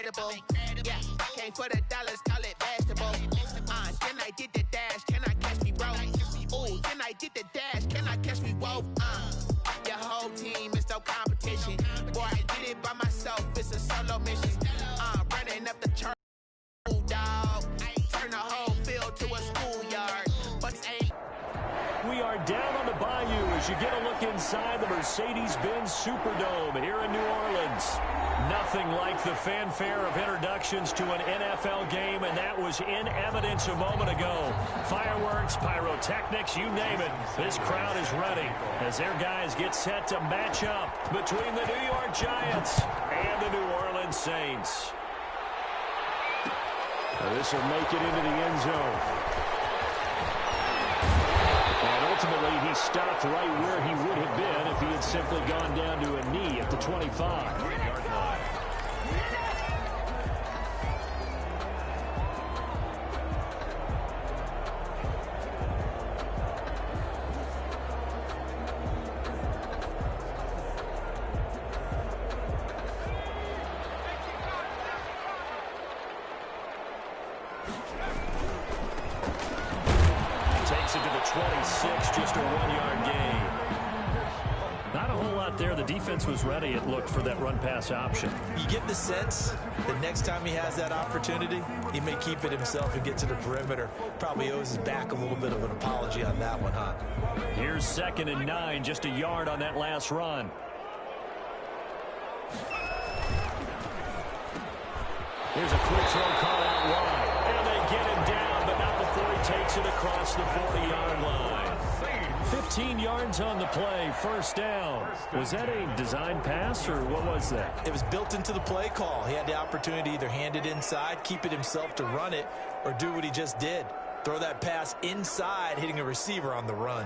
incredible. Yeah, came for the dollars, call it basketball. Then I did the dash, can I catch me, bro? Ooh, then I did the dash, can I catch me, whoa? Your whole team is no competition. Boy, I did it by myself, it's a solo mission. Running up the chart, dog. Turn the whole field to a schoolyard. But ain't. We are down on the bayou as you get a look inside the Mercedes-Benz Superdome here in New Orleans. Nothing like the fanfare of introductions to an NFL game, and that was in evidence a moment ago. Fireworks, pyrotechnics, you name it. This crowd is ready as their guys get set to match up between the New York Giants and the New Orleans Saints. This will make it into the end zone. And ultimately, he stopped right where he would have been if he had simply gone down to a knee at the 25. Takes it to the 26, just a 1-yard gain. Not a whole lot there. The defense was ready, it looked, for that run-pass option. You get the sense that next time he has that opportunity, he may keep it himself and get to the perimeter. Probably owes his back a little bit of an apology on that one, huh? Here's 2nd and 9, just a yard on that last run. Here's a quick throw caught out wide. And they get him down, but not before he takes it across the 40-yard line. 15 yards on the play, first down. Was that a design pass, or what was that? It was built into the play call. He had the opportunity to either hand it inside, keep it himself to run it, or do what he just did. Throw that pass inside, hitting a receiver on the run.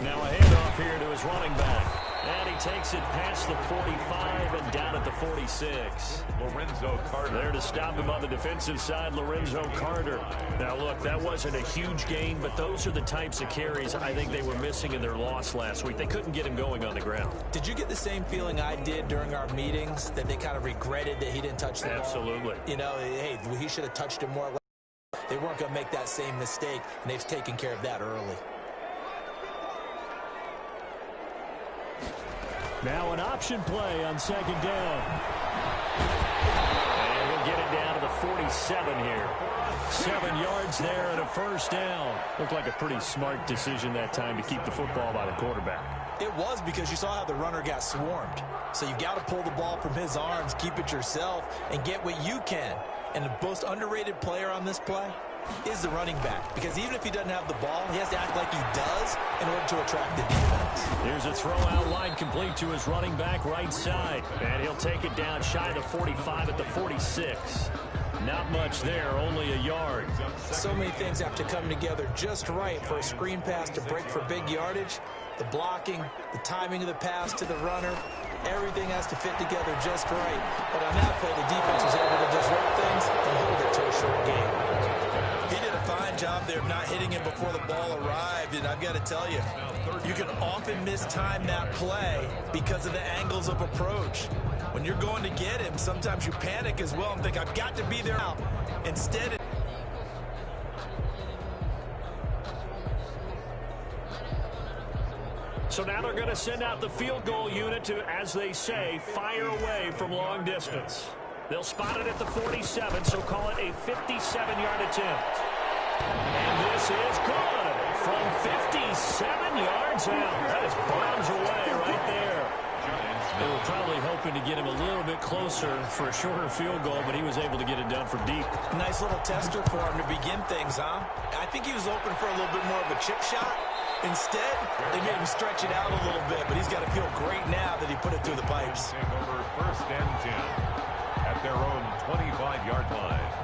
Now a handoff here to his running back. And he takes it past the 45 and down at the 46. Lorenzo Carter. There to stop him on the defensive side, Lorenzo Carter. Now, look, that wasn't a huge gain, but those are the types of carries I think they were missing in their loss last week. They couldn't get him going on the ground. Did you get the same feeling I did during our meetings, that they kind of regretted that he didn't touch the ball? Absolutely. You know, hey, he should have touched it more. They weren't going to make that same mistake, and they've taken care of that early. Now an option play on 2nd down. And he'll get it down to the 47 here. 7 yards there and a first down. Looked like a pretty smart decision that time to keep the football by the quarterback. It was, because you saw how the runner got swarmed. So you got to pull the ball from his arms, keep it yourself, and get what you can. And the most underrated player on this play is the running back, because even if he doesn't have the ball, he has to act like he does in order to attract the defense. Here's a throw out wide, complete to his running back right side, and he'll take it down shy of the 45 at the 46. Not much there, only a yard. So many things have to come together just right for a screen pass to break for big yardage. The blocking, the timing of the pass to the runner, everything has to fit together just right. But on that play, the defense was able to disrupt things and hold it to a short game. He did a fine job there of not hitting him before the ball arrived, and I've got to tell you, you can often mistime that play because of the angles of approach. When you're going to get him, sometimes you panic as well and think, I've got to be there now. Instead, so now they're going to send out the field goal unit to, as they say, fire away from long distance. They'll spot it at the 47, so call it a 57-yard attempt. And this is good from 57 yards out. That is bombs away right there. They were probably hoping to get him a little bit closer for a shorter field goal, but he was able to get it done from deep. Nice little tester for him to begin things, huh? I think he was open for a little bit more of a chip shot. Instead, they made him stretch it out a little bit, but he's got to feel great now that he put it through the pipes. Take over 1st and 10 at their own 25-yard line.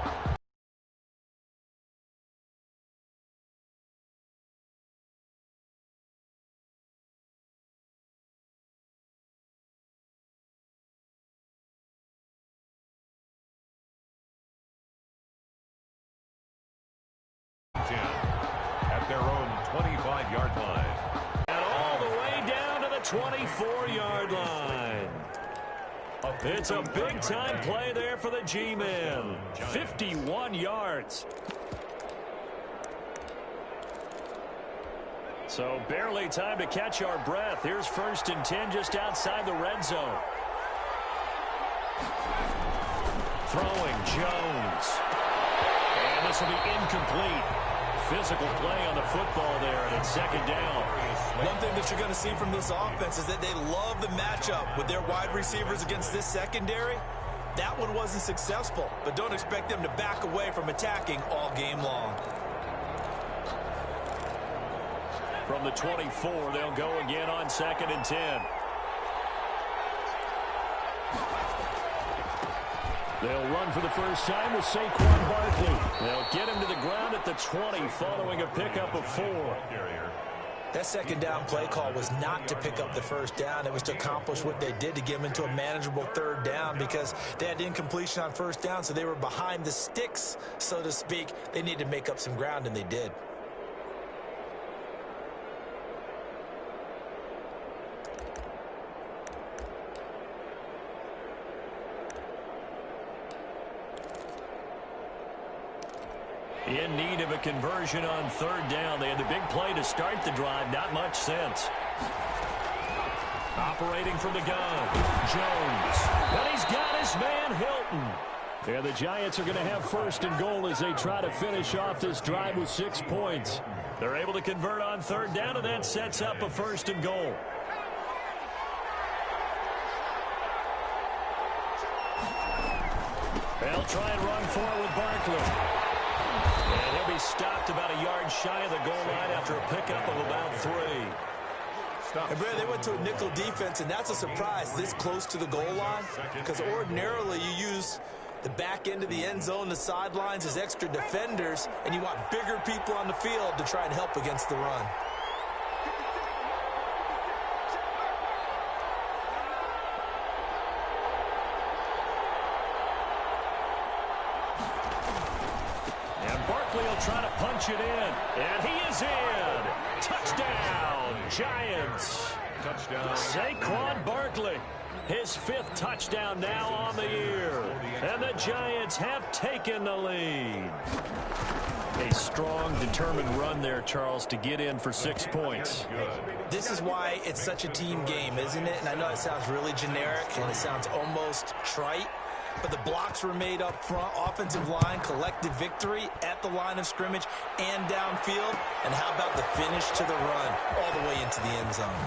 At their own 25-yard line. And all the way down to the 24-yard line. It's a big-time play there for the G-Men. 51 yards. So barely time to catch our breath. Here's 1st and 10 just outside the red zone. Throwing Jones. And this will be incomplete. Physical play on the football there, and it's 2nd down. One thing that you're going to see from this offense is that they love the matchup with their wide receivers against this secondary. That one wasn't successful, but don't expect them to back away from attacking all game long. From the 24, they'll go again on 2nd and 10. They'll run for the first time with Saquon Barkley. They'll get him to the ground at the 20 following a pickup of 4. That 2nd down play call was not to pick up the 1st down. It was to accomplish what they did to get them into a manageable 3rd down because they had incompletion on 1st down, so they were behind the sticks, so to speak. They needed to make up some ground, and they did. In need of a conversion on 3rd down. They had the big play to start the drive. Not much sense. Operating from the gun. Jones. And he's got his man Hilton. And the Giants are going to have 1st and goal as they try to finish off this drive with 6 points. They're able to convert on 3rd down, and that sets up a 1st and goal. They'll try and run forward with Barkley. And he'll be stopped about a yard shy of the goal line after a pickup of about 3. And Brad, they went to a nickel defense, and that's a surprise this close to the goal line because ordinarily you use the back end of the end zone, the sidelines as extra defenders, and you want bigger people on the field to try and help against the run. Will try to punch it in, and he is in. Touchdown, Giants. Touchdown. Saquon Barkley, his 5th touchdown now on the year, and the Giants have taken the lead. A strong, determined run there, Charles, to get in for 6 points. This is why it's such a team game, isn't it? And I know it sounds really generic, and it sounds almost trite. But the blocks were made up front, offensive line, collective victory at the line of scrimmage and downfield. And how about the finish to the run all the way into the end zone?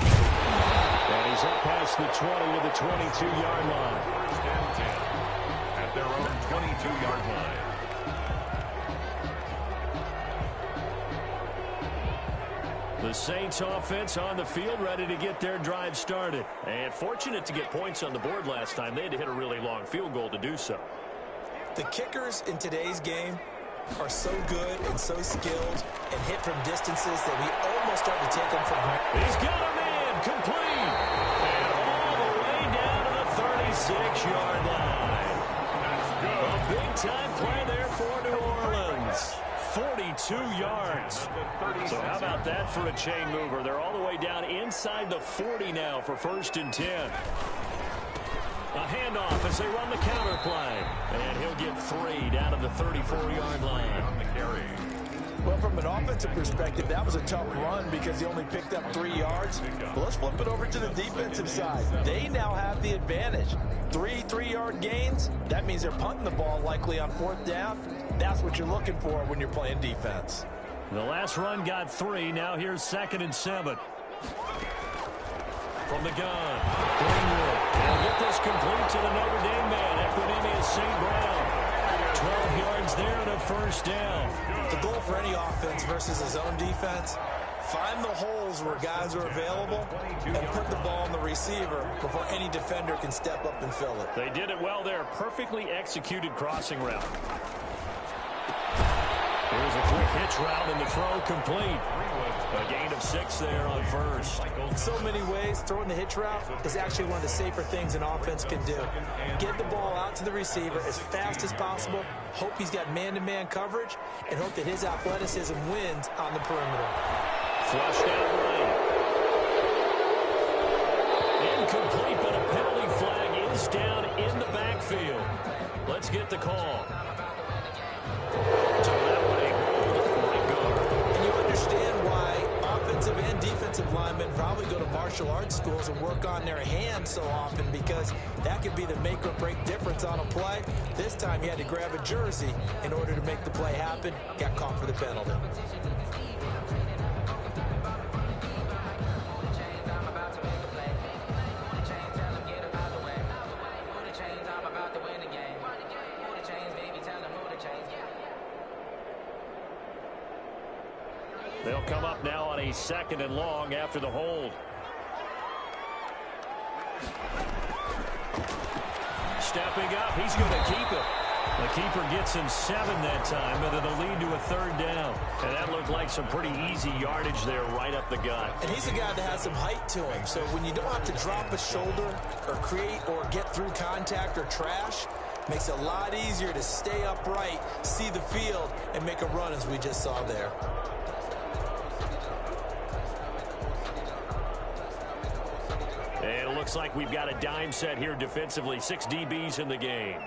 And he's up past the 20 to the 22-yard line. 1st and 10 at their own 22-yard line. The Saints offense on the field ready to get their drive started. And fortunate to get points on the board last time. They had to hit a really long field goal to do so. The kickers in today's game are so good and so skilled and hit from distances that we almost start to take them for granted. He's got him in. Complete. And all the way down to the 36-yard line. That's good. A big-time play there for New Orleans. 42 yards. So how about that for a chain mover? They're all the way down inside the 40 now for 1st and 10. A handoff as they run the counter play. And he'll get 3 down to the 34-yard line. On the carry. Well, from an offensive perspective, that was a tough run because he only picked up 3 yards. But let's flip it over to the defensive side. They now have the advantage. 3 3-yard gains. That means they're punting the ball likely on 4th down. That's what you're looking for when you're playing defense. The last run got 3. Now here's 2nd and 7. From the gun, Greenwood. They'll get this complete to the Notre Dame man, Equinemius St. Brown. 12 yards there and a 1st down. The goal for any offense versus his own defense, find the holes where guys are available and put the ball on the receiver before any defender can step up and fill it. They did it well there. Perfectly executed crossing route. Here's a quick hitch route and the throw complete. A gain of 6 there on 1st. In so many ways, throwing the hitch route is actually one of the safer things an offense can do. Get the ball out to the receiver as fast as possible, hope he's got man-to-man coverage, and hope that his athleticism wins on the perimeter. Flushed out right. Incomplete, but a penalty flag is down in the backfield. Let's get the call. So that one a hold right guard. And you understand why offensive and defensive linemen probably go to martial arts schools and work on their hands so often, because that could be the make or break difference on a play. This time he had to grab a jersey in order to make the play happen. Got caught for the penalty. They'll come up now on a 2nd and long after the hold. Stepping up, he's going to keep it. The keeper gets him 7 that time, but it'll lead to a 3rd down. And that looked like some pretty easy yardage there right up the gut. And he's a guy that has some height to him, so when you don't have to drop a shoulder or create or get through contact or trash, makes it a lot easier to stay upright, see the field, and make a run as we just saw there. And it looks like we've got a dime set here defensively. 6 DBs in the game.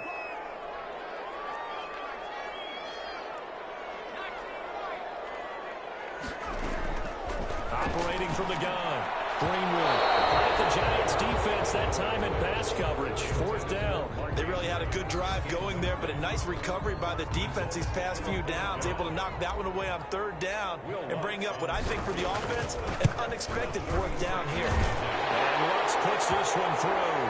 Operating from the gun. Greenwood. Fight the Giants defense that time in pass coverage. 4th down. They really had a good drive going there, but a nice recovery by the defense these past few downs, able to knock that one away on 3rd down and bring up what I think for the offense, an unexpected 4th down here. And Lutz puts this one through.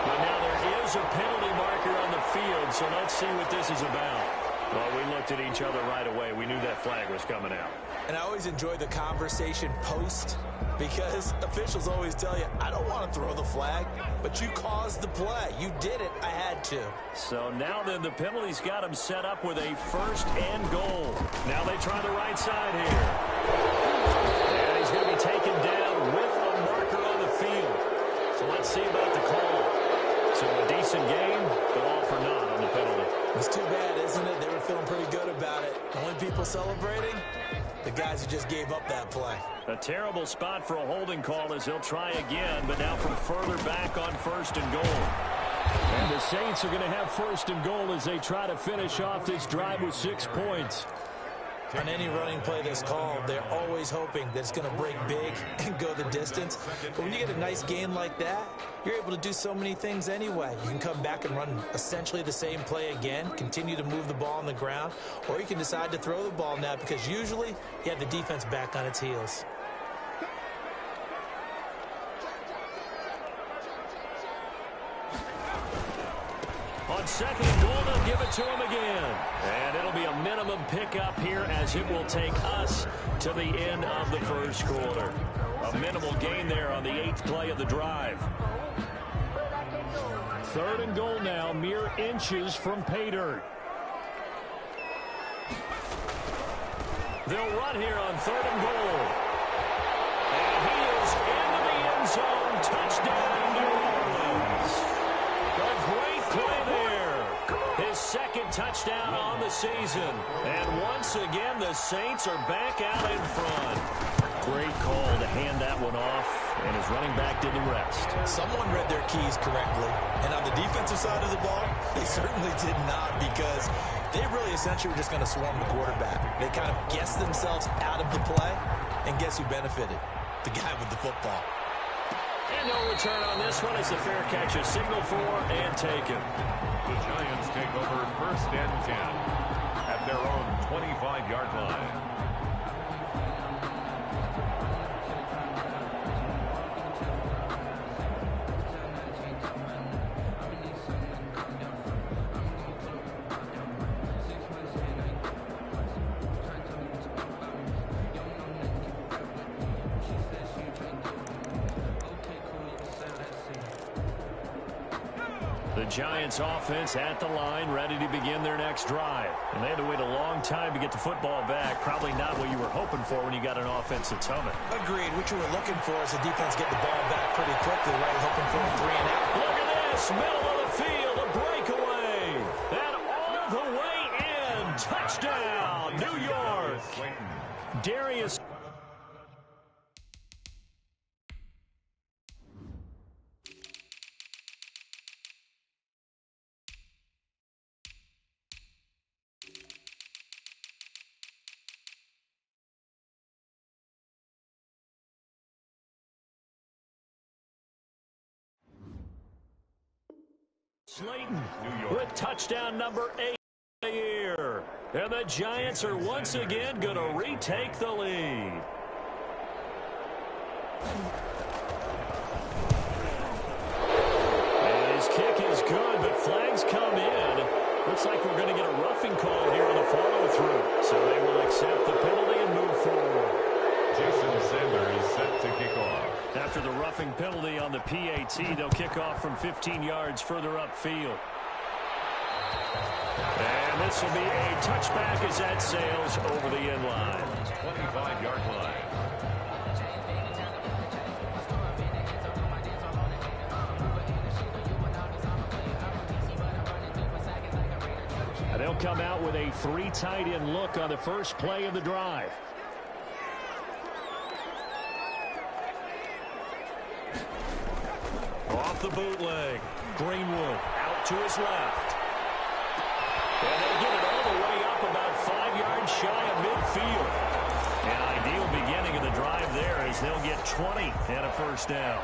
But now there is a penalty marker on the field, so let's see what this is about. Well, we looked at each other right away. We knew that flag was coming out. And I always enjoy the conversation post, because officials always tell you, I don't want to throw the flag, but you caused the play. You did it. I had to. So now then the penalty's got him set up with a 1st and goal. Now they try the right side here. And he's going to be taken down with a marker on the field. So let's see about the call. So a decent game, but all for naught on the penalty. It's too bad, isn't it? They were feeling pretty good about it. The only people celebrating, the guys who just gave up that play. A terrible spot for a holding call as he'll try again, but now from further back on 1st and goal. And the Saints are going to have 1st and goal as they try to finish off this drive with 6 points. On any running play that's called, they're always hoping that it's going to break big and go the distance. But when you get a nice gain like that, you're able to do so many things anyway. You can come back and run essentially the same play again, continue to move the ball on the ground, or you can decide to throw the ball now, because usually you have the defense back on its heels. On 2nd and goal, they'll give it to him again. And it'll be a minimum pickup here as it will take us to the end of the 1st quarter. A minimal gain there on the 8th play of the drive. 3rd and goal now, mere inches from pay dirt. They'll run here on 3rd and goal. And he is into the end zone. Touchdown, New Orleans. A great play there. His 2nd touchdown on the season. And once again, the Saints are back out in front. Great call to hand that one off, and his running back did the rest. Someone read their keys correctly, and on the defensive side of the ball, they certainly did not, because they really essentially were just going to swarm the quarterback. They kind of guessed themselves out of the play, and guess who benefited? The guy with the football. And no return on this one as the fair catch is signaled for and taken. The Giants take over 1st and 10 at their own 25-yard line. The Giants offense at the line, ready to begin their next drive. And they had to wait a long time to get the football back. Probably not what you were hoping for when you got an offense that's humming. Agreed. What you were looking for is the defense get the ball back pretty quickly, right? Hoping for a 3 and out. Look at this. Middle of the field, a breakaway. And all the way in. Touchdown, New York. Darius. Slayton with touchdown number 8 of the year. And the Giants are once again going to retake the lead. And his kick is good, but flags come in. Looks like we're going to get a roughing call here on the follow-through. So they will accept the penalty and move forward. Jason Sander is set to kick off. After the roughing penalty on the PAT, they'll kick off from 15 yards further upfield. And this will be a touchback as that sails over the end line. 25-yard line. And they'll come out with a 3 tight end look on the first play of the drive. Off the bootleg. Greenwood out to his left. And they'll get it all the way up about 5 yards shy of midfield. An ideal beginning of the drive there as they'll get 20 and a first down.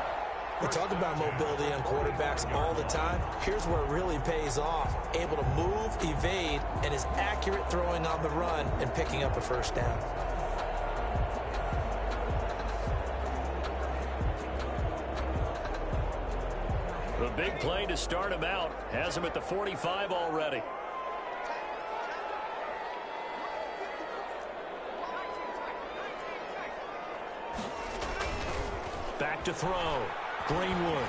We talk about mobility on quarterbacks all the time. Here's where it really pays off. Able to move, evade, and is accurate throwing on the run and picking up a first down. The big play to start him out has him at the 45 already. Back to throw. Greenwood.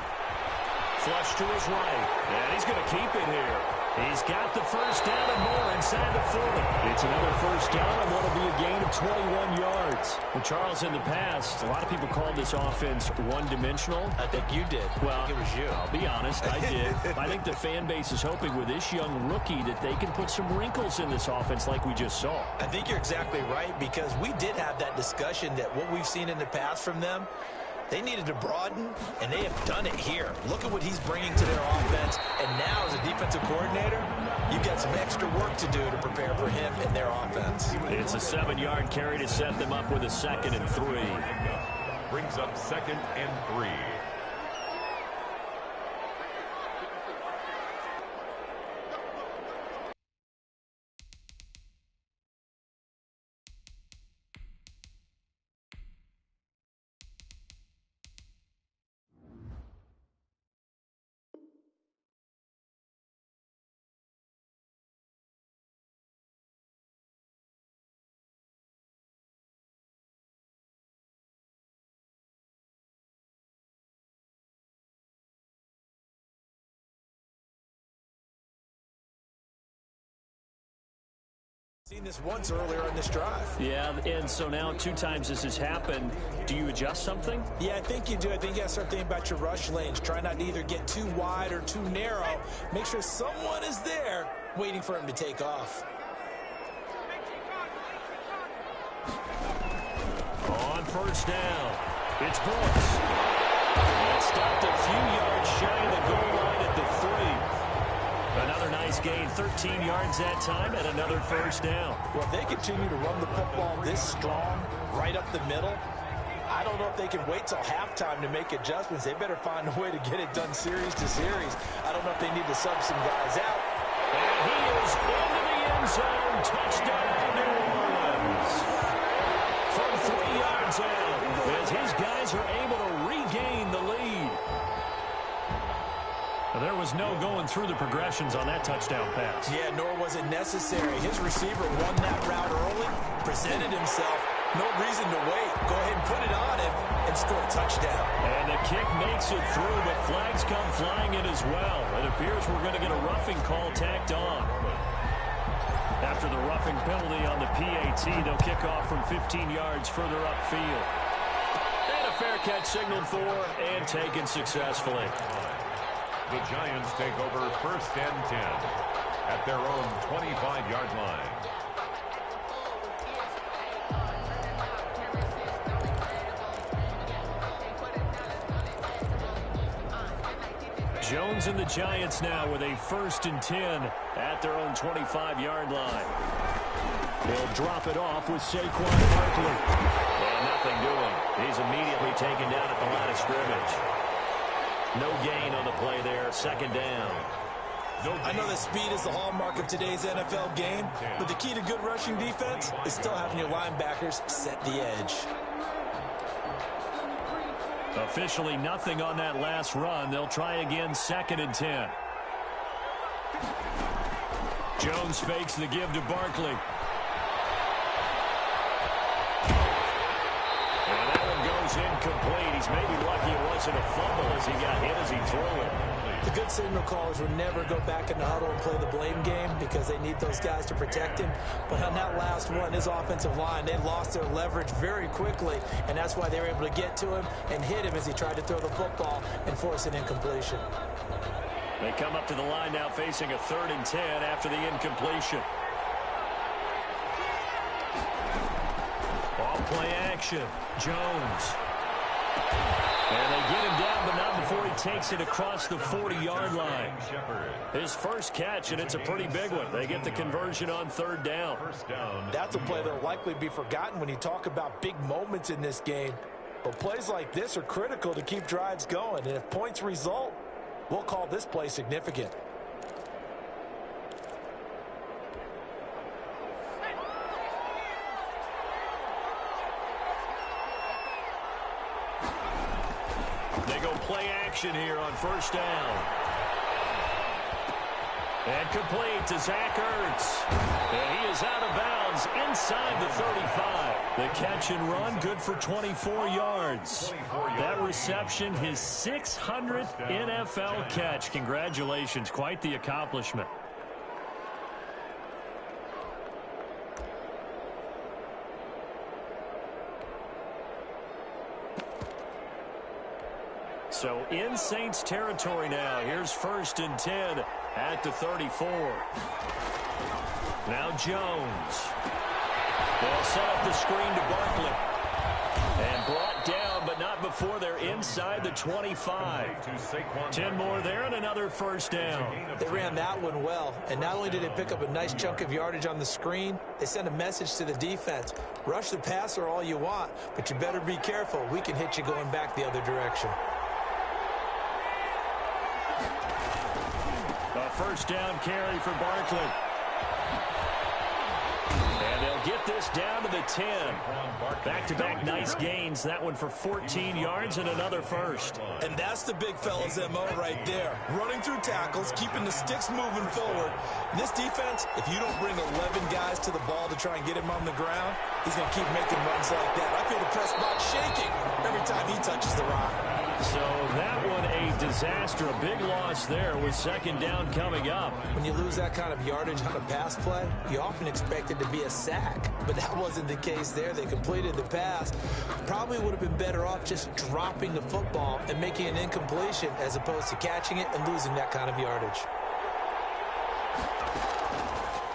Flush to his right. And he's going to keep it here. He's got the first down and more inside the 40. It's another first down and what'll be a gain of 21 yards. Well, Charles, in the past, a lot of people called this offense one-dimensional. I think you did. Well, I think it was you. I'll be honest, I did. I think the fan base is hoping with this young rookie that they can put some wrinkles in this offense like we just saw. I think you're exactly right because we did have that discussion that what we've seen in the past from them, they needed to broaden, and they have done it here. Look at what he's bringing to their offense, and now as a defensive coordinator, you've got some extra work to do to prepare for him and their offense. It's a 7-yard carry to set them up with a 2nd and 3. Brings up 2nd and 3. Seen this once earlier in this drive. Yeah, and so now 2 times this has happened. Do you adjust something? Yeah, I think you do. I think you got to start thinking about your rush lanes. Try not to either get too wide or too narrow. Make sure someone is there waiting for him to take off. On first down, it's Brooks. And stopped a few yards shy of the goal line at the 3. Another nice gain, 13 yards that time, and another first down. Well, if they continue to run the football this strong, right up the middle, I don't know if they can wait till halftime to make adjustments. They better find a way to get it done series to series. I don't know if they need to sub some guys out. And he is into the end zone. Touchdown, New Orleans. From 3 yards out, as his guys are able to regain the lead. There was no going through the progressions on that touchdown pass. Yeah, nor was it necessary. His receiver won that route early, presented himself. No reason to wait. Go ahead and put it on him and score a touchdown. And the kick makes it through, but flags come flying in as well. It appears we're going to get a roughing call tacked on. After the roughing penalty on the PAT, they'll kick off from 15 yards further upfield. And a fair catch signaled for and taken successfully. The Giants take over 1st and 10 at their own 25-yard line. Jones and the Giants now with a 1st and 10 at their own 25-yard line. They'll drop it off with Saquon Barkley. And nothing doing. He's immediately taken down at the line of scrimmage. No gain on the play there, 2nd down. I know that speed is the hallmark of today's NFL game, but the key to good rushing defense is still having your linebackers set the edge. Officially nothing on that last run. They'll try again, 2nd and 10. Jones fakes the give to Barkley. And that one goes incomplete. He's maybe lucky it wasn't a fumble as he got hit as he threw it. The good signal callers would never go back in the huddle and play the blame game because they need those guys to protect him. But on that last one, his offensive line, they lost their leverage very quickly, and that's why they were able to get to him and hit him as he tried to throw the football and force an incompletion. They come up to the line now facing a 3rd and 10 after the incompletion. Off play action. Jones. And they get him down, but not before he takes it across the 40-yard line. His first catch, and it's a pretty big one. They get the conversion on 3rd down. That's a play that will likely be forgotten when you talk about big moments in this game. But plays like this are critical to keep drives going. And if points result, we'll call this play significant. They go play action here on 1st down. And complete to Zach Ertz. And he is out of bounds inside the 35. The catch and run, good for 24 yards. That reception, his 600th NFL catch. Congratulations, quite the accomplishment. So in Saints territory now. Here's 1st and 10 at the 34. Now Jones. They'll set up the screen to Barkley. And brought down, but not before they're inside the 25. 10 more there and another 1st down. They ran that one well, and not only did they pick up a nice chunk of yardage on the screen, they sent a message to the defense. Rush the passer all you want, but you better be careful. We can hit you going back the other direction. A 1st down carry for Barkley. And they'll get this down to the 10. Back-to-back nice gains. That one for 14 yards and another 1st. And that's the big fella's MO right there. Running through tackles, keeping the sticks moving forward. And this defense, if you don't bring 11 guys to the ball to try and get him on the ground, he's going to keep making runs like that. I feel the press box shaking every time he touches the rock. So that one a disaster. A big loss there with 2nd down coming up. When you lose that kind of yardage on a pass play, you often expect it to be a sack. But that wasn't the case there. They completed the pass. Probably would have been better off just dropping the football and making an incompletion as opposed to catching it and losing that kind of yardage.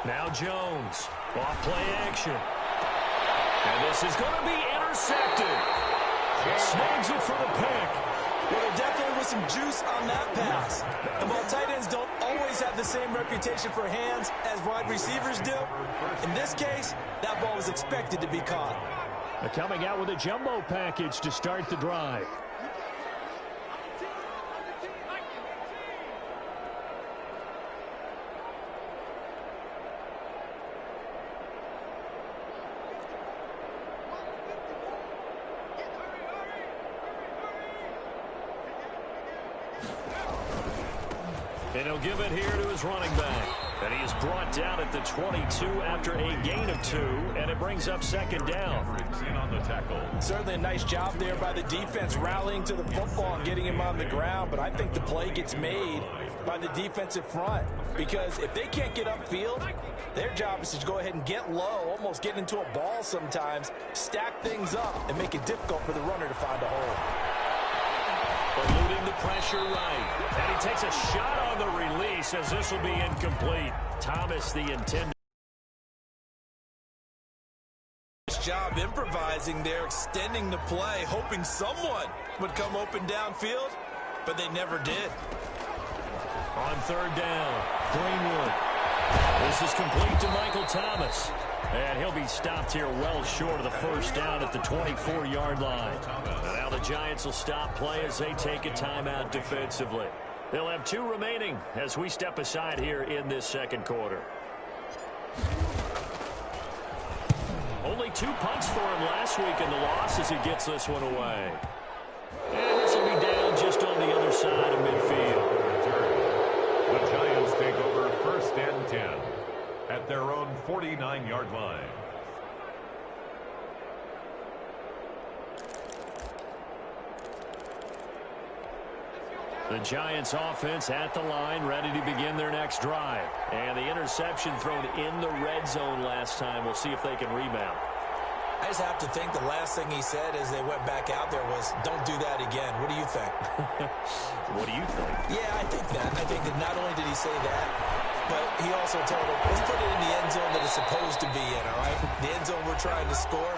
Now Jones. Off play action. And this is going to be intercepted. Snags it for the pick. Well, there definitely was some juice on that pass. And while tight ends don't always have the same reputation for hands as wide receivers do, in this case, that ball was expected to be caught. They're coming out with a jumbo package to start the drive. And he'll give it here to his running back. And he is brought down at the 22 after a gain of 2, and it brings up 2nd down. On the tackle. Certainly a nice job there by the defense rallying to the football and getting him on the ground, but I think the play gets made by the defensive front because if they can't get upfield, their job is to go ahead and get low, almost get into a ball sometimes, stack things up, and make it difficult for the runner to find a hole. Eluding the pressure right. And he takes a shot on the release as this will be incomplete. Thomas, the intended. Job improvising there, extending the play, hoping someone would come open downfield, but they never did. On 3rd down, Greenwood. This is complete to Michael Thomas. And he'll be stopped here well short of the 1st down at the 24-yard line. And now the Giants will stop play as they take a timeout defensively. They'll have 2 remaining as we step aside here in this second quarter. Only 2 punts for him last week in the loss as he gets this one away. And this will be down just on the other side of midfield. The Giants take over 1st and 10 at their own 49-yard line. The Giants offense at the line, ready to begin their next drive. And the interception thrown in the red zone last time. We'll see if they can rebound. I just have to think the last thing he said as they went back out there was, don't do that again. What do you think? What do you think? Yeah, I think that. I think that not only did he say that, but he also told him, let's put it in the end zone that it's supposed to be in, all right? The end zone we're trying to score.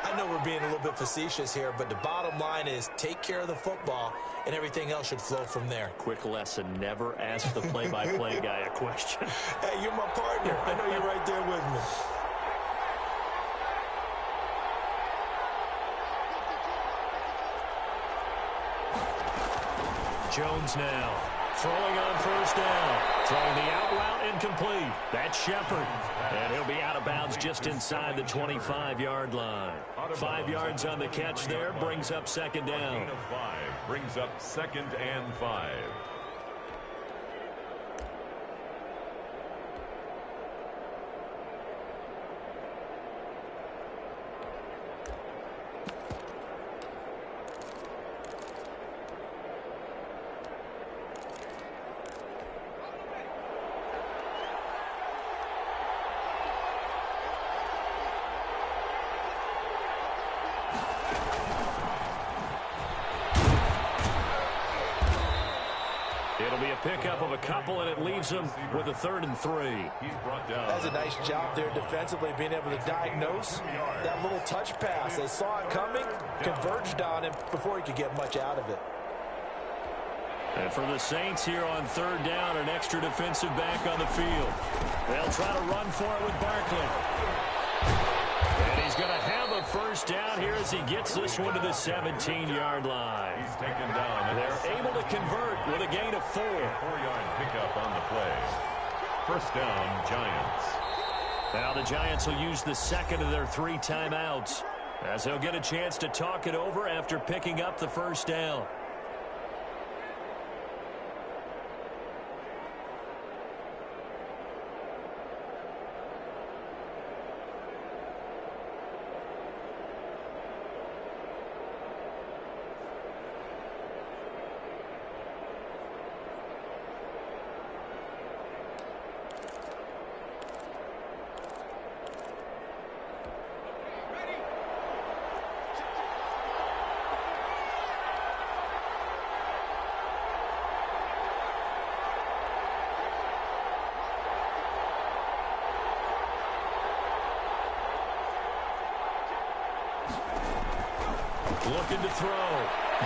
I know we're being a little bit facetious here, but the bottom line is take care of the football, and everything else should flow from there. Quick lesson, never ask the play-by-play guy a question. Hey, you're my partner. I know you're right there with me. Jones now throwing on 1st down. Throwing the out route incomplete. That's Shepard. And he'll be out of bounds just inside the 25-yard line. 5 yards on the catch there. Brings up 2nd down. Brings up 2nd and 5. It'll be a pickup of a couple, and it leaves him with a 3rd and 3. He's brought down. That's a nice job there defensively, being able to diagnose that little touch pass. They saw it coming, converged on him before he could get much out of it. And for the Saints here on 3rd down, an extra defensive back on the field. They'll try to run for it with Barkley. And he's going to have a 1st down here as he gets this one to the 17-yard line. He's taken down. They're able to convert with a gain of 4. 4-yard pickup on the play. 1st down, Giants. Now the Giants will use the 2nd of their 3 timeouts as they'll get a chance to talk it over after picking up the 1st down. Looking to throw.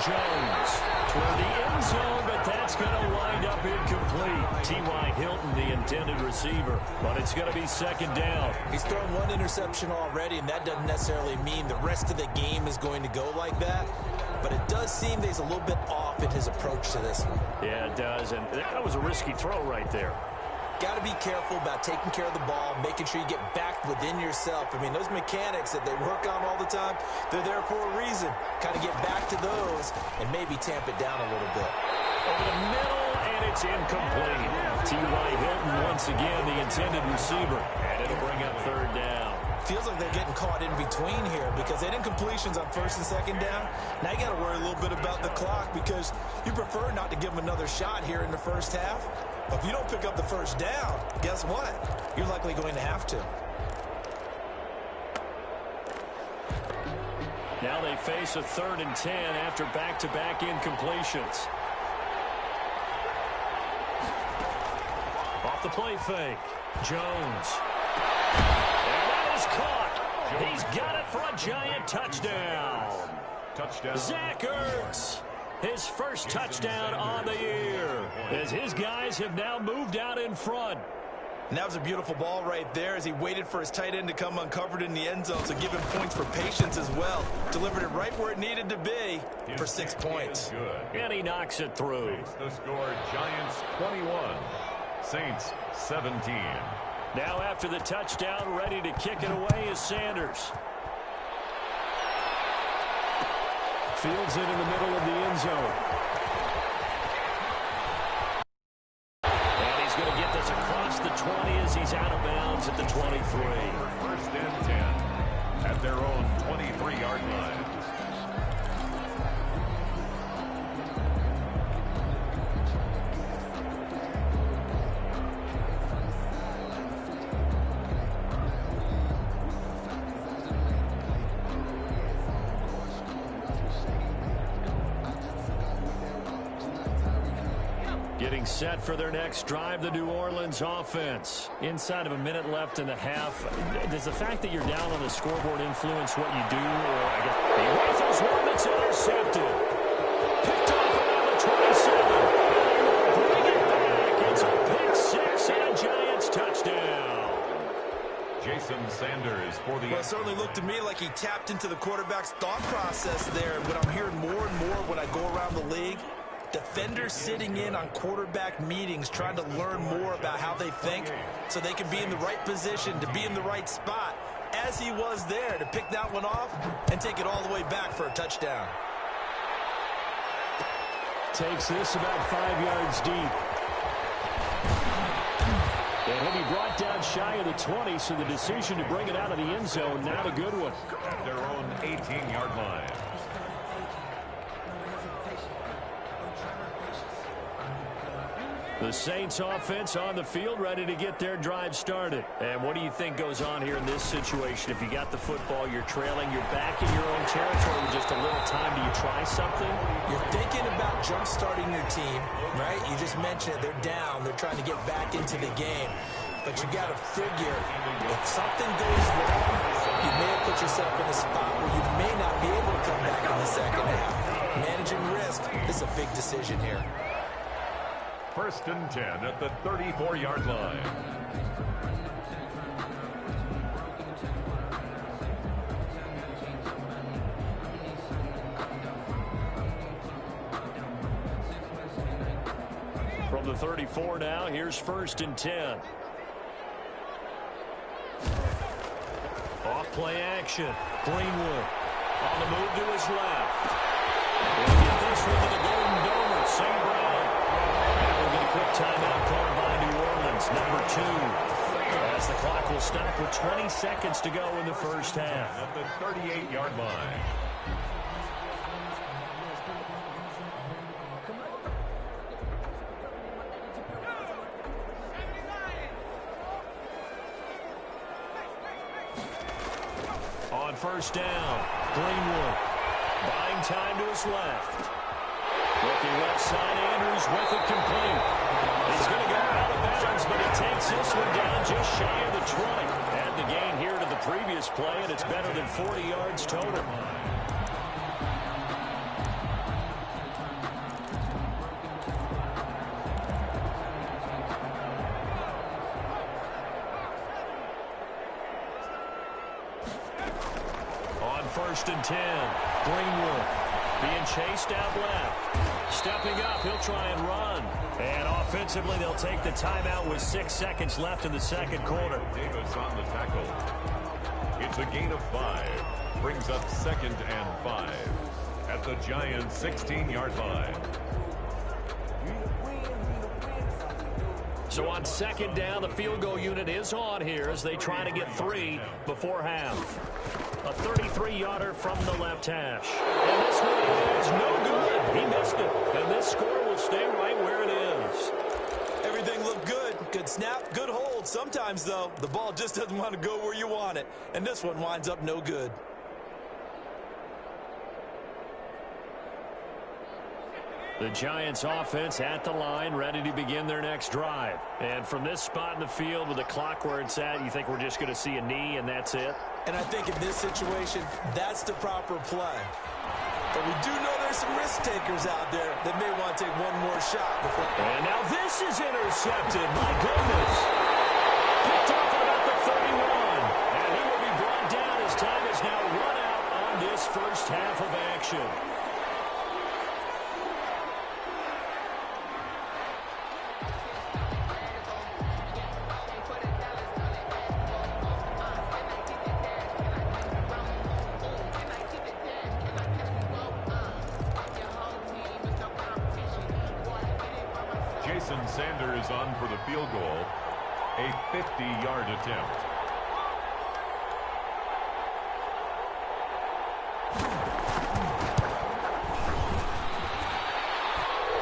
Jones toward the end zone, but that's going to wind up incomplete. T.Y. Hilton, the intended receiver, but it's going to be 2nd down. He's thrown 1 interception already, and that doesn't necessarily mean the rest of the game is going to go like that. But it does seem that he's a little bit off in his approach to this one. Yeah, it does, and that was a risky throw right there. Got to be careful about taking care of the ball, making sure you get back within yourself. I mean, those mechanics that they work on all the time, they're there for a reason. Kind of get back to those and maybe tamp it down a little bit. Over the middle, and it's incomplete. T.Y. Hilton once again the intended receiver, and it'll bring up 3rd down. Feels like they're getting caught in between here because they had incompletions on 1st and 2nd down. Now you got to worry a little bit about the clock because you prefer not to give them another shot here in the 1st half. But if you don't pick up the 1st down, guess what? You're likely going to have to. Now they face a 3rd and 10 after back-to-back incompletions. Off the play fake. Jones. And that is caught. He's got it for a giant touchdown. Touchdown. Zach Ertz. His 1st touchdown on the year as his guys have now moved out in front. And that was a beautiful ball right there as he waited for his tight end to come uncovered in the end zone, so give him points for patience as well. Delivered it right where it needed to be for 6 points. And he knocks it through. The score, Giants 21, Saints 17. Now after the touchdown, ready to kick it away is Sanders. Fields it in the middle of the end zone. And he's going to get this across the 20 as he's out of bounds at the 23. First and 10 at their own 23-yard line. Getting set for their next drive, the New Orleans offense. Inside of a minute left in the half, does the fact that you're down on the scoreboard influence what you do? Or I guess he rifles one that's intercepted. Picked off around the 27. Bring it back. It's a pick six and a Giants touchdown. Jason Sanders for the... Well, it certainly looked to me like he tapped into the quarterback's thought process there. What I'm hearing more and more when I go around the league, defenders sitting in on quarterback meetings trying to learn more about how they think so they can be in the right position to be in the right spot, as he was there to pick that one off and take it all the way back for a touchdown. Takes this about 5 yards deep. And he'll be brought down shy of the 20, so the decision to bring it out of the end zone, not a good one. At their own 18-yard line. The Saints offense on the field, ready to get their drive started. And what do you think goes on here in this situation? If you got the football, you're trailing, you're back in your own territory with just a little time. Do you try something? You're thinking about jump-starting your team, right? You just mentioned it. They're down. They're trying to get back into the game. But you got to figure, if something goes wrong, you may have put yourself in a spot where you may not be able to come back in the second half. Managing risk, this is a big decision here. First and 10 at the 34-yard line. From the 34 now, here's first and 10. Off play action. Greenwood on the move to his left. We'll get this one to the Golden Domer. St. Brown. Quick timeout called by New Orleans, number 2. As the clock will stop with 20 seconds to go in the first half. At the 38-yard line. On first down, Greenwood buying time to his left. Looking left side, Andrews with it complete. He's going to go out of bounds, but he takes this one down just shy of the 20. Add the gain here to the previous play, and it's better than 40 yards total. On first and 10, Greenwood being chased out left. Stepping up, he'll try and run. And offensively, they'll take the timeout with 6 seconds left in the second quarter. Davis on the tackle. It's a gain of 5. Brings up second and 5 at the Giants' 16-yard line. So on second down, the field goal unit is on here as they try to get 3 before half. A 33-yarder from the left hash. And this one is no good. He missed it. And this score will stay right where it is. Everything looked good. Good snap, good hold. Sometimes, though, the ball just doesn't want to go where you want it. And this one winds up no good. The Giants offense at the line, ready to begin their next drive. And from this spot in the field with the clock where it's at, you think we're just going to see a knee and that's it? And I think in this situation, that's the proper play. But we do know there's some risk takers out there that may want to take one more shot before. And now this is intercepted. My goodness. first half of action. Sanders on for the field goal, a 50-yard attempt.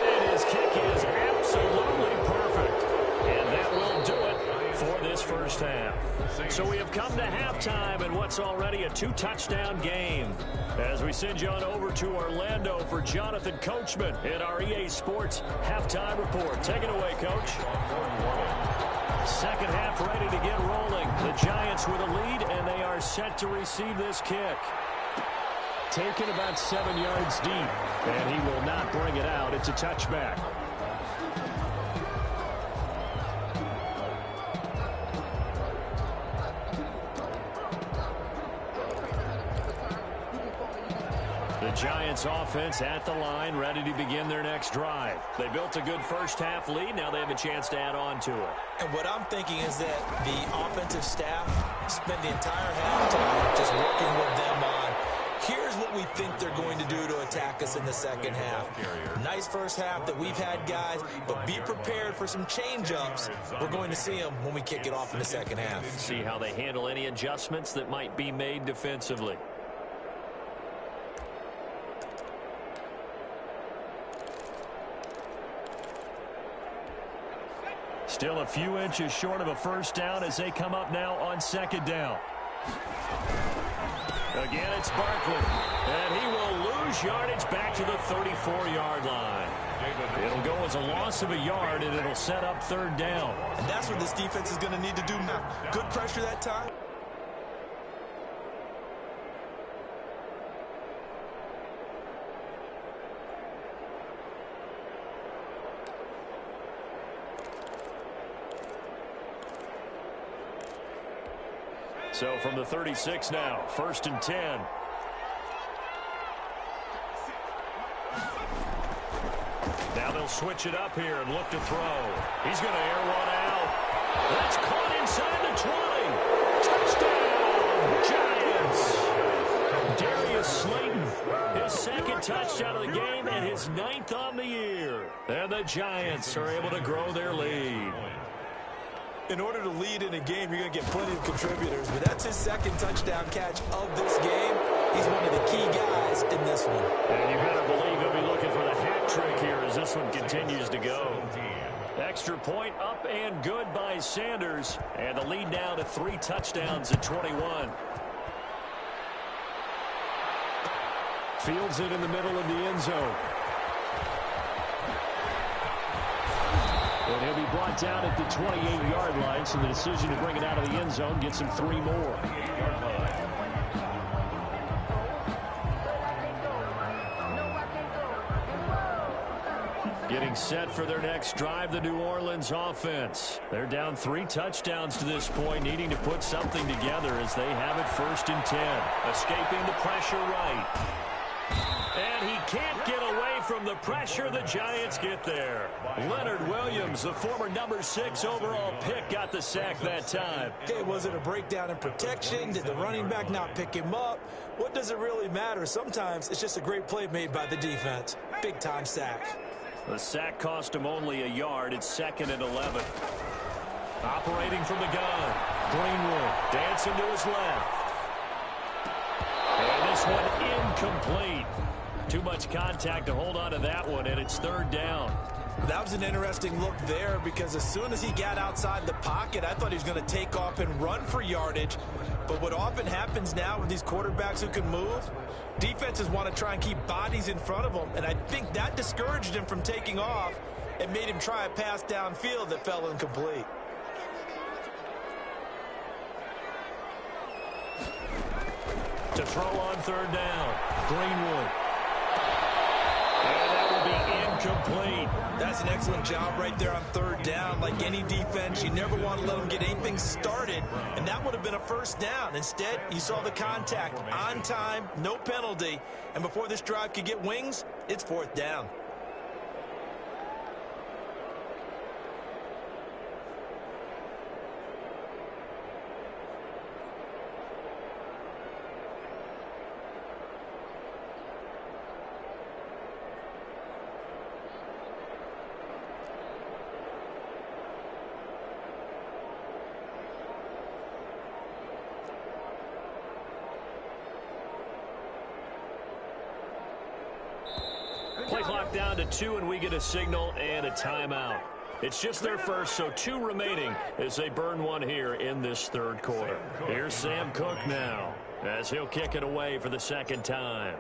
And his kick is absolutely perfect. And that will do it for this first half. So we have come to halftime in what's already a 2-touchdown game. As we send you on over to Orlando for Jonathan Coachman in our EA Sports Halftime Report. Take it away, Coach. Second half ready to get rolling. The Giants with a lead, and they are set to receive this kick. Taken about 7 yards deep, and he will not bring it out. It's a touchback. The Giants offense at the line, ready to begin their next drive. They built a good first half lead. Now they have a chance to add on to it. And what I'm thinking is that the offensive staff spent the entire halftime just working with them on, here's what we think they're going to do to attack us in the second half. Nice first half that we've had, guys, but be prepared for some change-ups. We're going to see them when we kick it off in the second half. See how they handle any adjustments that might be made defensively. Still a few inches short of a first down as they come up now on second down. Again, it's Barkley. And he will lose yardage back to the 34-yard line. It'll go as a loss of a yard, and it'll set up third down. And that's what this defense is going to need to do now. Good pressure that time. So from the 36 now, 1st and 10. Now they'll switch it up here and look to throw. He's going to air one out. That's caught inside the 20. Touchdown, Giants. Darius Slayton, his second touchdown of the game and his 9th on the year. And the Giants are able to grow their lead. In order to lead in a game, you're going to get plenty of contributors, but that's his second touchdown catch of this game. He's one of the key guys in this one. And you better believe he'll be looking for the hat trick here as this one continues to go. Extra point up and good by Sanders, and the lead now to 3 touchdowns at 21. Fields it in the middle of the end zone. And he'll be brought down at the 28-yard line, so the decision to bring it out of the end zone gets him 3 more. Getting set for their next drive, the New Orleans offense. They're down 3 touchdowns to this point, needing to put something together as they have it 1st and 10. Escaping the pressure right. And he can't get away from the pressure. The Giants get there. Leonard Williams, the former number 6 overall pick, got the sack that time. Okay, was it a breakdown in protection? Did the running back not pick him up? What does it really matter? Sometimes it's just a great play made by the defense. Big-time sack. The sack cost him only a yard. It's 2nd and 11. Operating from the gun. Greenwood dancing to his left. And this one incomplete. Too much contact to hold on to that one, and it's 3rd down. That was an interesting look there because as soon as he got outside the pocket, I thought he was going to take off and run for yardage. But what often happens now with these quarterbacks who can move, defenses want to try and keep bodies in front of them, and I think that discouraged him from taking off and made him try a pass downfield that fell incomplete. To throw on 3rd down, Greenwood. And that will be incomplete. That's an excellent job right there on third down. Like any defense, you never want to let them get anything started, and that would have been a first down. Instead, you saw the contact on time, no penalty, and before this drive could get wings, it's fourth down. Play clock down to 2, and we get a signal and a timeout. It's just their first, so 2 remaining as they burn one here in this third quarter. Here's Sam Cook now as he'll kick it away for the second time.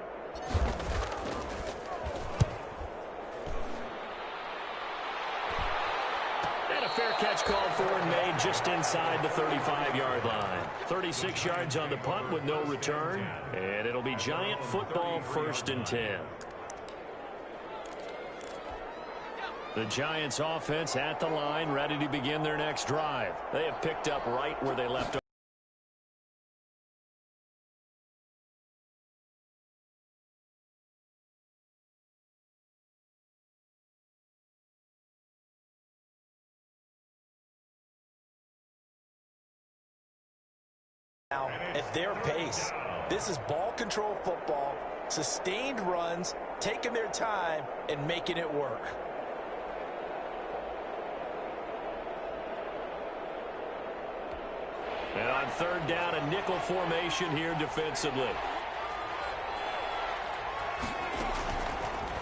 And a fair catch called for and made just inside the 35-yard line. 36 yards on the punt with no return, and it'll be Giant football, 1st and 10. The Giants offense at the line, ready to begin their next drive. They have picked up right where they left off. Now, at their pace, this is ball control football, sustained runs, taking their time, and making it work. And on third down, a nickel formation here defensively.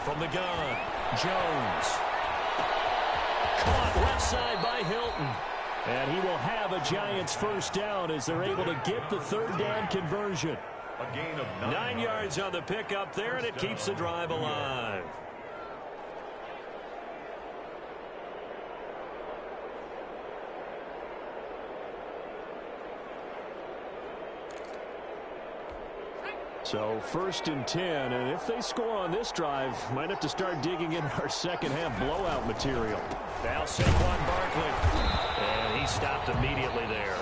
From the gun, Jones. Caught left side by Hilton. And he will have a Giants first down as they're able to get the third down conversion. A gain of 9 yards on the pickup there, and it keeps the drive alive. So 1st and 10, and if they score on this drive, might have to start digging in our second half blowout material. Now Saquon Barkley, and he stopped immediately there.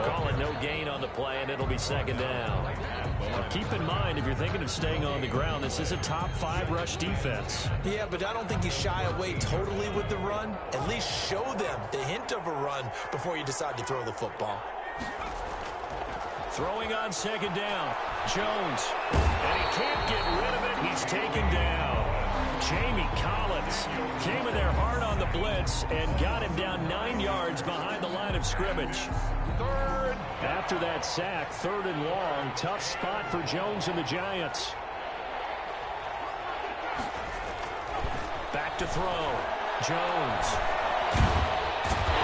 Calling no gain on the play, and it'll be second down. Now keep in mind, if you're thinking of staying on the ground, this is a top 5 rush defense. Yeah, but I don't think you shy away totally with the run. At least show them the hint of a run before you decide to throw the football. Throwing on second down, Jones, and he can't get rid of it. He's taken down. Jamie Collins came in there hard on the blitz and got him down 9 yards behind the line of scrimmage. Third. After that sack, 3rd and long, tough spot for Jones and the Giants. Back to throw, Jones.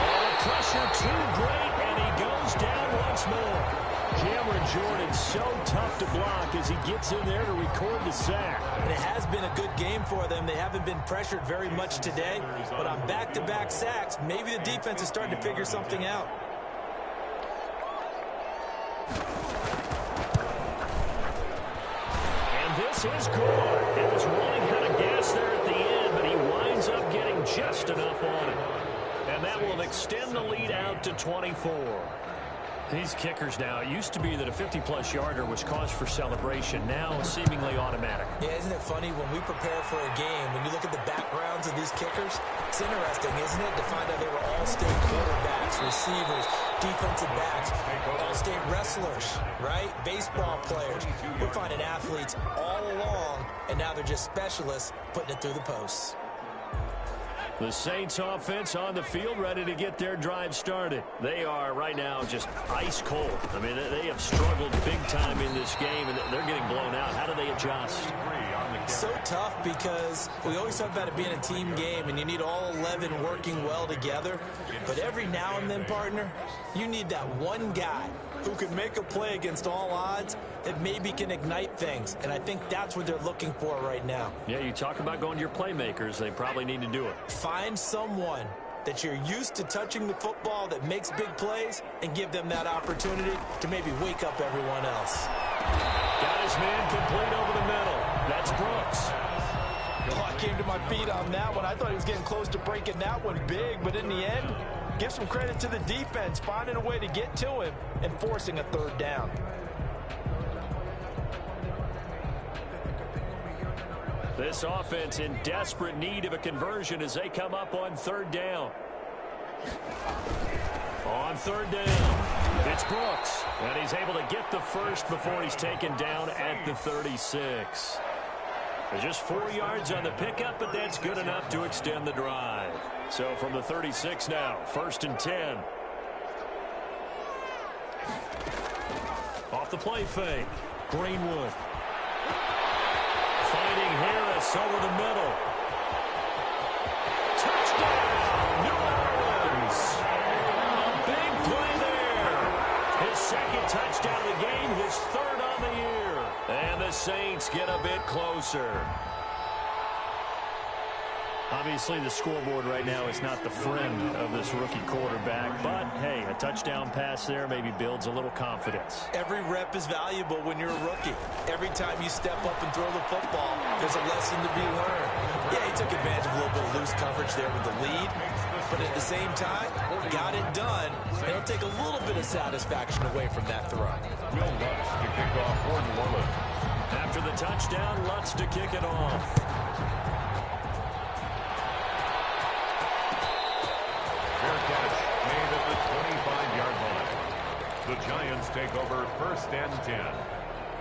Oh, pressure too great, and he goes down once more. Cameron Jordan so tough to block as he gets in there to record the sack. And it has been a good game for them. They haven't been pressured very much today, but on back-to-back sacks, maybe the defense is starting to figure something out. And this is good. It was running out of gas there at the end, but he winds up getting just enough on it. And that will extend the lead out to 24. These kickers now, it used to be that a 50-plus yarder was cause for celebration. Now seemingly automatic. Yeah, isn't it funny when we prepare for a game, when you look at the backgrounds of these kickers, it's interesting, isn't it, to find out they were all-state quarterbacks, receivers, defensive backs, all-state wrestlers, right? Baseball players. We're finding athletes all along, and now they're just specialists putting it through the posts. The Saints offense on the field ready to get their drive started. They are right now just ice cold. I mean, they have struggled big time in this game, and they're getting blown out. How do they adjust? So tough because we always talk about it being a team game, and you need all 11 working well together. But every now and then, partner, you need that one guy who can make a play against all odds that maybe can ignite things. And I think that's what they're looking for right now. Yeah, you talk about going to your playmakers. They probably need to do it. Find someone that you're used to touching the football that makes big plays and give them that opportunity to maybe wake up everyone else. Got his man complete over the middle. That's Brooks. Oh, I came to my feet on that one. I thought he was getting close to breaking that one big, but in the end, give some credit to the defense, finding a way to get to him and forcing a third down. This offense in desperate need of a conversion as they come up on third down. On third down, it's Brooks, and he's able to get the first before he's taken down at the 36. There's just 4 yards on the pickup, but that's good enough to extend the drive. So from the 36 now, 1st and 10. Off the play fake, Greenwood. Finding Harris over the middle. Touchdown, New Orleans. A big play there. His second touchdown of the game, his third on the year. And the Saints get a bit closer. Obviously, the scoreboard right now is not the friend of this rookie quarterback. But, hey, a touchdown pass there maybe builds a little confidence. Every rep is valuable when you're a rookie. Every time you step up and throw the football, there's a lesson to be learned. Yeah, he took advantage of a little bit of loose coverage there with the lead. But at the same time, got it done. And it'll take a little bit of satisfaction away from that throw. Will Lutz to kick off for New Orleans. After the touchdown, Lutz to kick it off. Made at the 25-yard line. The Giants take over 1st and 10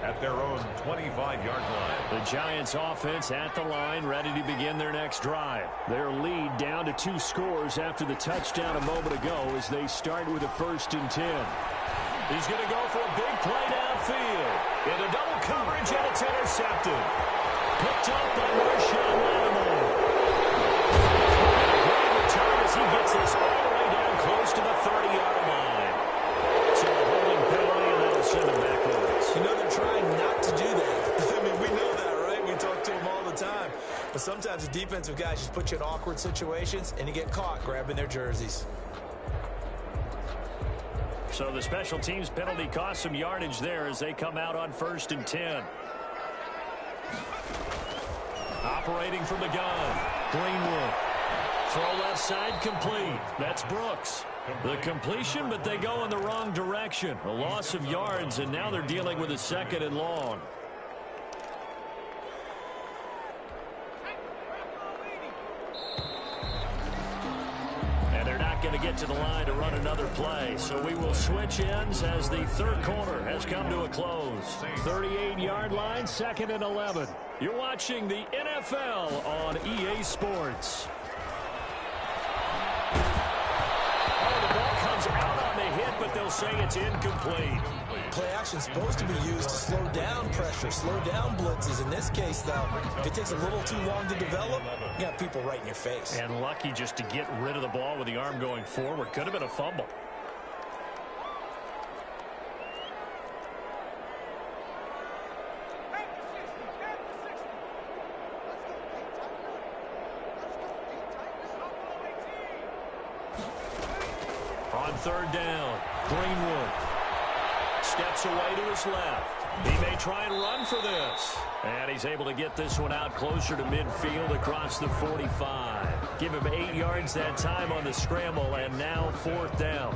at their own 25-yard line. The Giants offense at the line, ready to begin their next drive. Their lead down to 2 scores after the touchdown a moment ago as they start with a 1st and 10. He's going to go for a big play downfield. Into double coverage, and it's intercepted. Picked up by Marshawn Lattimore. As he gets this all the way down close to the 30-yard line. So a holding penalty, and that'll send him backwards. You know they're trying not to do that. I mean, we know that, right? We talk to them all the time. But sometimes the defensive guys just put you in awkward situations, and you get caught grabbing their jerseys. So the special teams penalty cost some yardage there as they come out on 1st and 10. Operating from the gun, Greenwood. Throw left side complete. That's Brooks. The completion, but they go in the wrong direction. A loss of yards, and now they're dealing with a 2nd and long. And they're not going to get to the line to run another play. So we will switch ends as the third quarter has come to a close. 38-yard line, 2nd and 11. You're watching the NFL on EA Sports. Out on the hit, but they'll say it's incomplete. Play action's supposed to be used to slow down pressure, slow down blitzes. In this case, though, if it takes a little too long to develop, you got people right in your face. And lucky just to get rid of the ball with the arm going forward. Could have been a fumble. On third down, Greenwood steps away to his left. He may try and run for this. And he's able to get this one out closer to midfield across the 45. Give him 8 yards that time on the scramble, and now 4th down.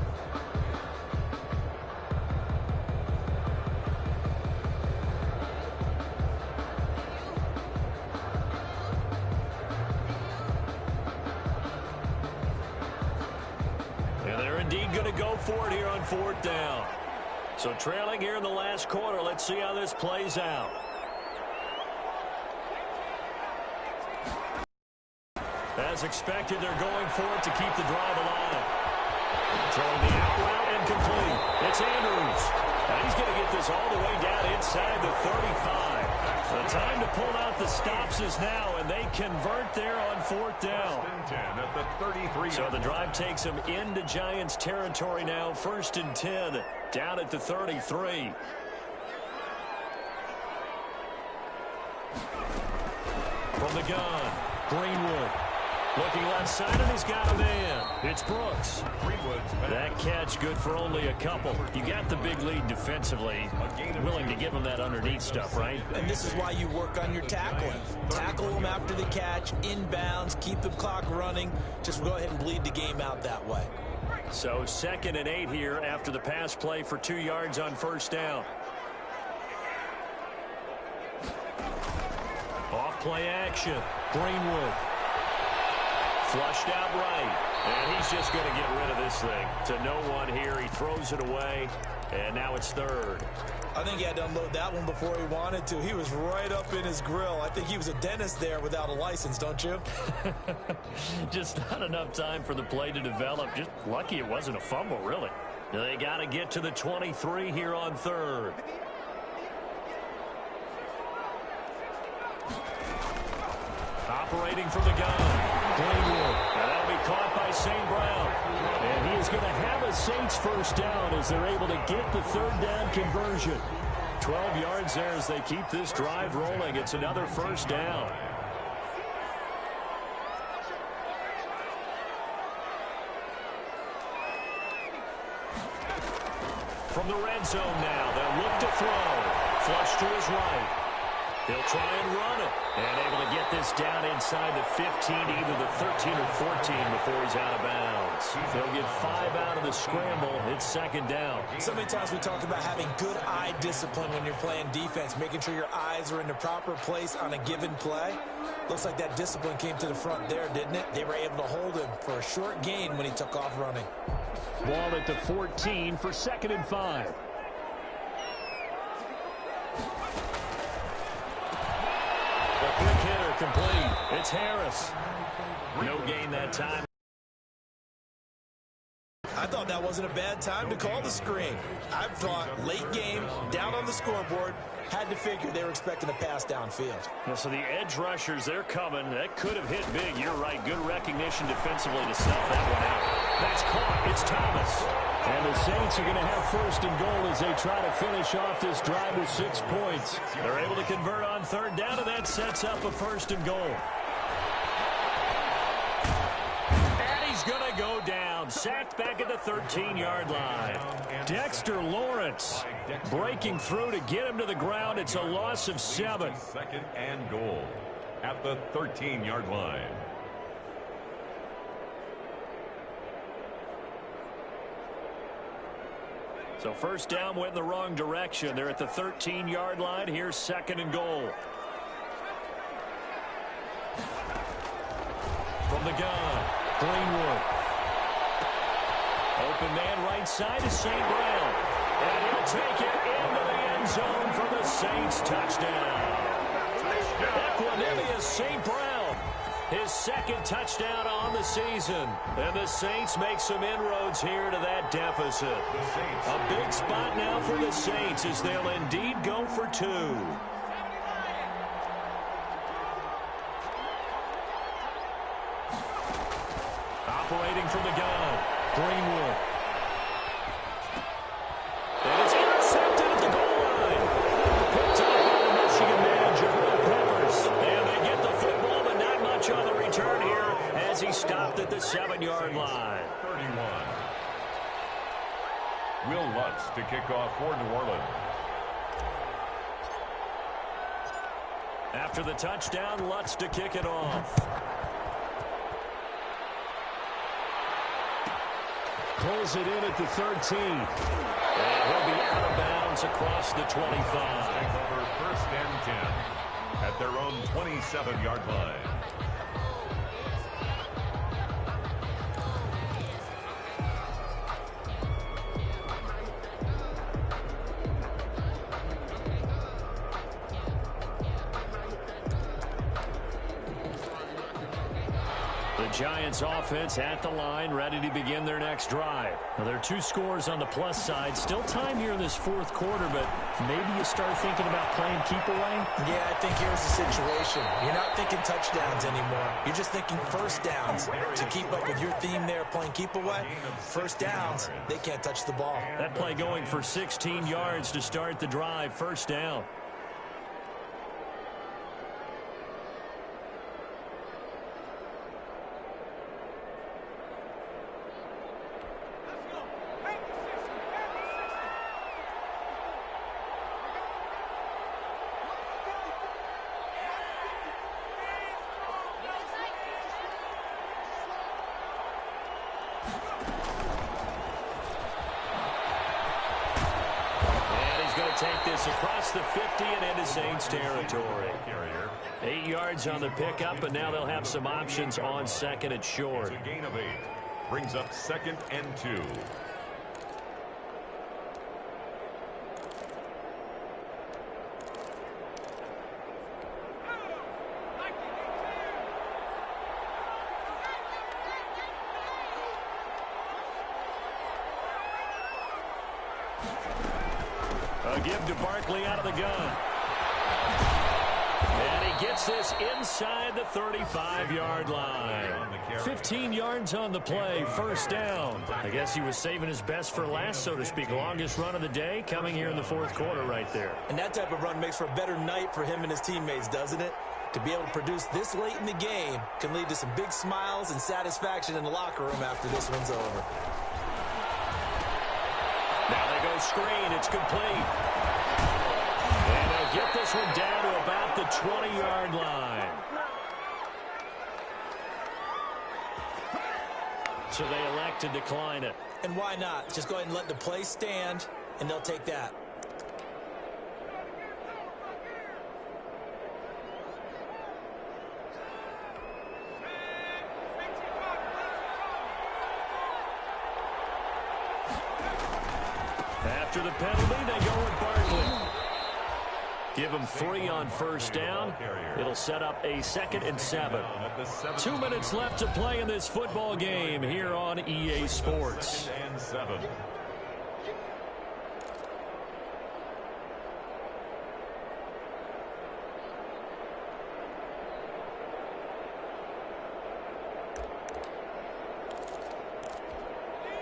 Going to go for it here on 4th down. So trailing here in the last quarter. Let's see how this plays out. As expected, they're going for it to keep the drive alive. Throwing the out route and complete. It's Andrews. And he's going to get this all the way down inside the 35. The time to pull out the stops is now, and they convert there on 4th down. At the 33. So the drive takes them into Giants territory now. 1st and 10, down at the 33. From the gun, Greenwood. Looking left side, and he's got a man. It's Brooks. That catch good for only a couple. You got the big lead defensively. Willing to give him that underneath stuff, right? And this is why you work on your tackling. Tackle them after the catch, inbounds, keep the clock running. Just go ahead and bleed the game out that way. So 2nd and 8 here after the pass play for 2 yards on first down. Off play action. Greenwood. Flushed out right. And he's just going to get rid of this thing. To no one here. He throws it away. And now it's 3rd. I think he had to unload that one before he wanted to. He was right up in his grill. I think he was a dentist there without a license, don't you? Just not enough time for the play to develop. Just lucky it wasn't a fumble, really. They got to get to the 23 here on 3rd. Operating from the gun. Greenwood. And that'll be caught by St. Brown. And he is going to have a Saints first down as they're able to get the 3rd down conversion. 12 yards there as they keep this drive rolling. It's another first down. From the red zone now, they'll look to throw. Flush to his right. He'll try and run it. And able to get this down inside the 15, either the 13 or 14 before he's out of bounds. They'll get 5 out of the scramble. It's 2nd down. So many times we talk about having good eye discipline when you're playing defense, making sure your eyes are in the proper place on a given play. Looks like that discipline came to the front there, didn't it? They were able to hold him for a short gain when he took off running. Ball at the 14 for 2nd and 5. A quick hitter complete. It's Harris. No gain that time. I thought that wasn't a bad time to call the screen. I thought late game, down on the scoreboard, had to figure they were expecting a pass downfield. Yeah, so the edge rushers, they're coming. That could have hit big. You're right. Good recognition defensively to snuff that one out. That's caught. It's Thomas. And the Saints are going to have 1st and goal as they try to finish off this drive with 6 points. They're able to convert on 3rd down, and that sets up a 1st and goal. And he's going to go down. Sacked back at the 13-yard line. Dexter Lawrence breaking through to get him to the ground. It's a loss of 7. 2nd and goal at the 13-yard line. So 1st down went in the wrong direction. They're at the 13-yard line. Here's 2nd and goal. From the gun, Greenwood. Open man right side is St. Brown. And he'll take it into the end zone for the Saints touchdown. Equanimous St. Brown. His 2nd touchdown on the season. And the Saints make some inroads here to that deficit. A big spot now for the Saints as they'll indeed go for 2. Operating from the gun, Greenwood. And it's intercepted at the goal line. Picked up by the Michigan man, Jabril Peppers. And they get the football, but not much on the return here as he stopped at the 7-yard line. 31. Will Lutz to kick off for New Orleans. After the touchdown, Lutz to kick it off. Pulls it in at the 13. And he'll be out of bounds across the 25. Take over 1st and 10 at their own 27-yard line. Giants offense at the line, ready to begin their next drive. Now, there are 2 scores on the plus side. Still time here in this 4th quarter, but maybe you start thinking about playing keep away? Yeah, I think here's the situation. You're not thinking touchdowns anymore. You're just thinking 1st downs. To keep up with your theme there, playing keep away, 1st downs, they can't touch the ball. That play going for 16 yards to start the drive, 1st down. take this across the 50 and into Saints territory. 8 yards on the pickup, and now they'll have some options on second and short. It's a gain of 8. Brings up 2nd and 2. A give to Barkley out of the gun. And he gets this inside the 35-yard line. 15 yards on the play, first down. I guess he was saving his best for last, so to speak. Longest run of the day coming here in the fourth quarter right there. And that type of run makes for a better night for him and his teammates, doesn't it? To be able to produce this late in the game can lead to some big smiles and satisfaction in the locker room after this one's over. Now they go screen. It's complete. And they'll get this one down to about the 20-yard line. So they elect to decline it. And why not? Just go ahead and let the play stand, and they'll take that. After the penalty, they go with Barkley. Give him 3 on first down. It'll set up a 2nd and 7. 2 minutes left to play in this football game here on EA Sports. 2nd and 7.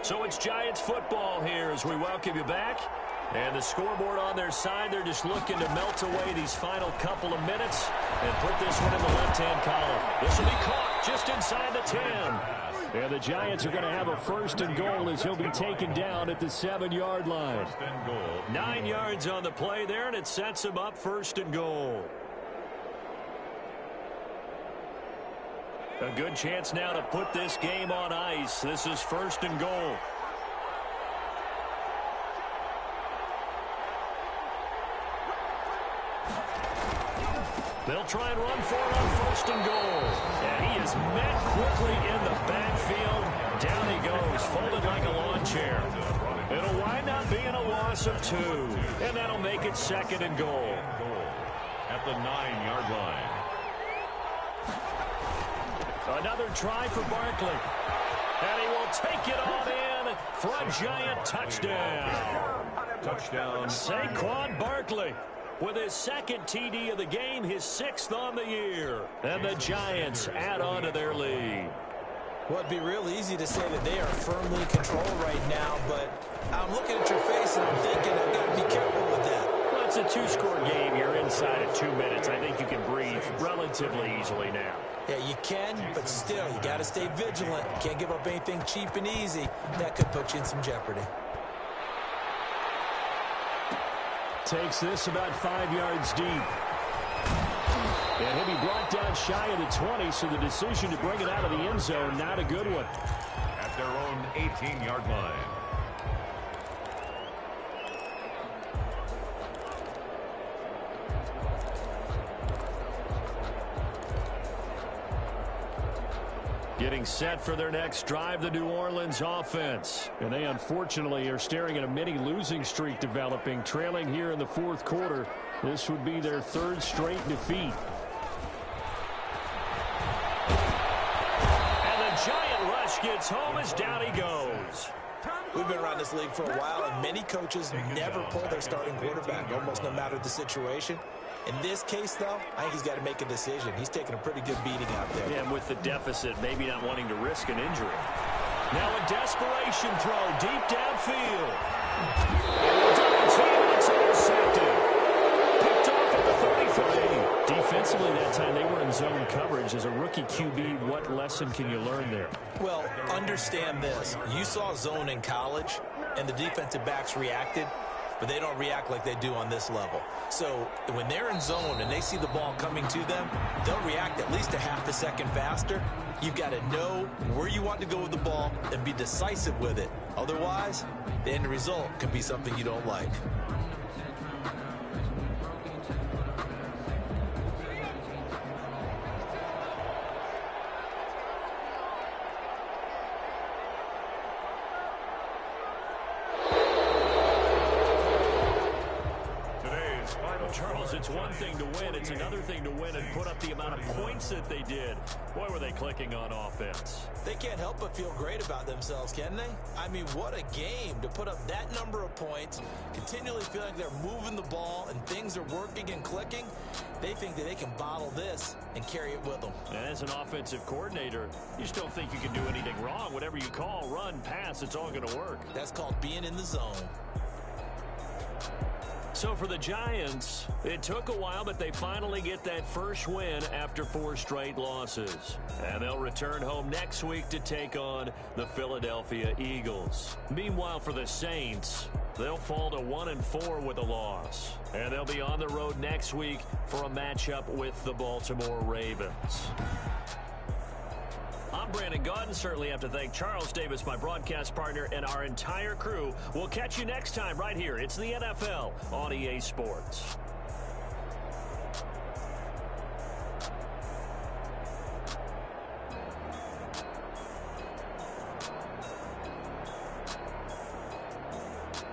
So it's Giants football here as we welcome you back. And the scoreboard on their side, they're just looking to melt away these final couple of minutes and put this one in the left-hand column. This will be caught just inside the 10. And the Giants are going to have a 1st and goal as he'll be taken down at the 7-yard line. 9 yards on the play there, and it sets him up 1st and goal. A good chance now to put this game on ice. This is 1st and goal. They'll try and run for it on 1st and goal. And he is met quickly in the backfield. Down he goes, folded like a lawn chair. It'll wind up being a loss of 2. And that'll make it 2nd and goal. At the 9-yard line. Another try for Barkley. And he will take it on in for a Giant touchdown. Touchdown. Saquon Barkley with his 2nd TD of the game, his 6th on the year. And the Giants add on to their lead. Well, it'd be real easy to say that they are firmly in control right now, but I'm looking at your face and I'm thinking I've got to be careful with that. Well, it's a 2-score game. You're inside of 2 minutes. I think you can breathe relatively easily now. Yeah, you can, but still, you got to stay vigilant. Can't give up anything cheap and easy. That could put you in some jeopardy. Takes this about 5 yards deep. And he'll be brought down shy of the 20, so the decision to bring it out of the end zone, not a good one. At their own 18-yard line. Getting set for their next drive, the New Orleans offense. And they unfortunately are staring at a mini losing streak developing, trailing here in the 4th quarter. This would be their 3rd straight defeat. And the Giant rush gets home as down he goes. We've been around this league for a while, and many coaches never pull their starting quarterback, almost no matter the situation. In this case, though, I think he's got to make a decision. He's taking a pretty good beating out there. Yeah, and with the deficit, maybe not wanting to risk an injury. Now a desperation throw deep downfield. Double team, it's intercepted. Picked off at the 33. Defensively that time, they were in zone coverage. As a rookie QB, what lesson can you learn there? Well, understand this. You saw zone in college, and the defensive backs reacted, but they don't react like they do on this level. So when they're in zone and they see the ball coming to them, they'll react at least a half a second faster. You've got to know where you want to go with the ball and be decisive with it. Otherwise, the end result can be something you don't like. it's one thing to win. It's another thing to win and put up the amount of points that they did. Boy, were they clicking on offense. They can't help but feel great about themselves, can they? I mean, what a game to put up that number of points, continually feeling like they're moving the ball and things are working and clicking. They think that they can bottle this and carry it with them. And as an offensive coordinator, you just don't think you can do anything wrong. Whatever you call, run, pass, it's all going to work. That's called being in the zone. So for the Giants, it took a while, but they finally get that first win after 4 straight losses. And they'll return home next week to take on the Philadelphia Eagles. Meanwhile, for the Saints, they'll fall to 1-4 with a loss. And they'll be on the road next week for a matchup with the Baltimore Ravens. I'm Brandon Gaudin. Certainly have to thank Charles Davis, my broadcast partner, and our entire crew. We'll catch you next time right here. It's the NFL on EA Sports.